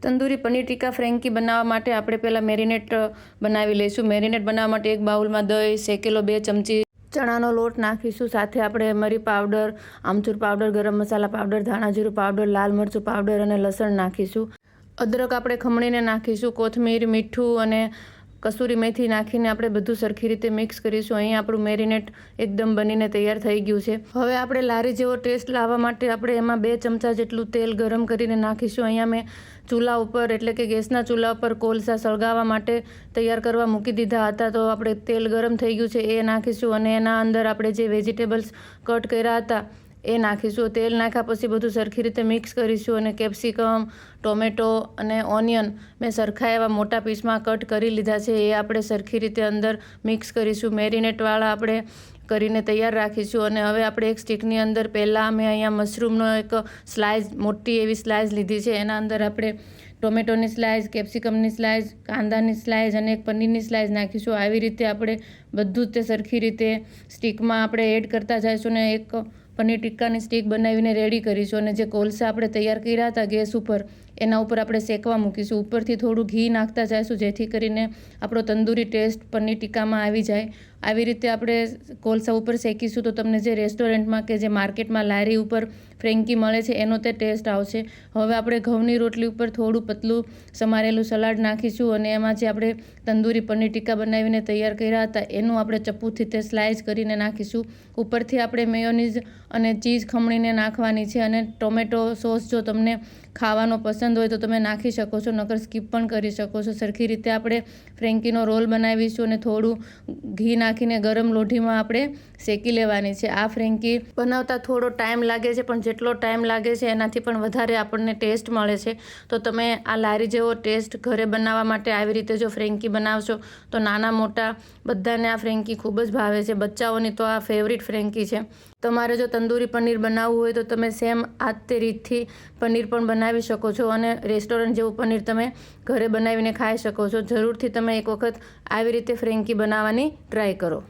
તંદૂરી પનીર ટીકા ફ્રેન્કી બનાવવા માટે આપણે પહેલાં મેરિનેટ બનાવી લઈશું. મેરિનેટ બનાવવા માટે એક બાઉલમાં દહીં, શેકેલો 2 ચમચી ચણાનો લોટ નાખીશું. સાથે આપણે મરી પાવડર, આમચૂર પાવડર, ગરમ મસાલા પાવડર, ધાણાજીરું પાવડર, લાલ મરચું પાવડર અને લસણ નાખીશું. અદરક આપણે ખમણીને નાખીશું. કોથમીર, મીઠું અને કસૂરી મેથી નાખીને આપણે બધું સરખી રીતે મિક્સ કરીશું. અહીં આપણું મેરિનેટ એકદમ બનીને તૈયાર થઈ ગયું છે. હવે આપણે લારી જેવો ટેસ્ટ લાવવા માટે આપણે એમાં 2 ચમચા જેટલું તેલ ગરમ કરીને નાખીશું. અહીંયા મેં ચૂલા ઉપર એટલે કે ગેસના ચૂલા ઉપર કોલસા સળગાવવા માટે તૈયાર કરવા મૂકી દીધા હતા. તો આપણે તેલ ગરમ થઈ ગયું છે એ નાખીશું અને એના અંદર આપણે જે વેજીટેબલ્સ કટ કર્યા હતા એ નાખીશું. તેલ નાખ્યા પછી બધું સરખી રીતે મિક્સ કરીશું અને કેપ્સિકમ, ટોમેટો અને ઓનિયન મેં સરખા એવા મોટા પીસમાં કટ કરી લીધા છે એ આપણે સરખી રીતે અંદર મિક્સ કરીશું. મેરિનેટવાળા આપણે કરીને તૈયાર રાખીશું. અને હવે આપણે એક સ્ટીકની અંદર પહેલાં મેં અહીંયા મશરૂમનો એક સ્લાઇસ, મોટી એવી સ્લાઇસ લીધી છે. એના અંદર આપણે ટોમેટોની સ્લાઇસ, કેપ્સિકમની સ્લાઇસ, કાંદાની સ્લાઇસ અને એક પનીરની સ્લાઇસ નાખીશું. આવી રીતે આપણે બધું જ તે સરખી રીતે સ્ટીકમાં આપણે એડ કરતા જઈશું ને એક પનીર ટિક્કાની સ્ટીક બનાવીને રેડી કરીશું. અને જે કોલસા આપણે તૈયાર કર્યા હતા ગેસ ઉપર એના ઉપર આપણે શેકવા મૂકીશું. ઉપરથી થોડું ઘી નાખતા જઈશું જેથી કરીને આપણો તંદૂરી ટેસ્ટ પનીર ટિક્કામાં આવી જાય. આવી રીતે આપણે કોલસા ઉપર શેકીશું તો તમને જે રેસ્ટોરન્ટમાં કે જે માર્કેટમાં લારી ઉપર ફ્રેન્કી મળે છે એનો તે ટેસ્ટ આવશે. હવે આપણે ઘઉંની રોટલી ઉપર થોડું પતલું સમારેલું સલાડ નાખીશું અને એમાં જે આપણે તંદૂરી પનીર ટિક્કા બનાવીને તૈયાર કર્યા હતા એનું આપણે ચપ્પુથી તે સ્લાઇસ કરીને નાખીશું. ઉપરથી આપણે મેયોનીઝ અને ચીઝ ખમણીને નાખવાની છે. અને ટોમેટો સોસ જો તમને ખાવાનો પસંદ હોય તો તમે નાખી શકો છો, નકર સ્કીપ પણ કરી શકો છો. સરખી રીતે આપણે ફ્રેન્કીનો રોલ બનાવીશું અને થોડું ઘી નાખીને ગરમ લોઢીમાં આપણે શેકી લેવાની છે. આ ફ્રેન્કી બનાવતા થોડો ટાઈમ લાગે છે પણ જેટલો ટાઈમ લાગે છે એનાથી પણ વધારે આપણને ટેસ્ટ મળે છે. તો તમે આ લારી જેવો ટેસ્ટ ઘરે બનાવવા માટે આવી રીતે જો ફ્રેન્કી બનાવશો તો નાના મોટા બધાને આ ફ્રેન્કી ખૂબ જ ભાવે છે. બચ્ચાઓની તો આ ફેવરિટ ફ્રેન્કી છે. તમારે જો તંદૂરી પનીર બનાવવું હોય તો તમે સેમ આ તે રીતથી પનીર પણ બનાવી શકો છો અને રેસ્ટોરન્ટ જેવું પનીર તમે ઘરે બનાવીને ખાઈ શકો છો. જરૂરથી તમે એક વખત આવી રીતે ફ્રેન્કી બનાવવાની ટ્રાય કરો.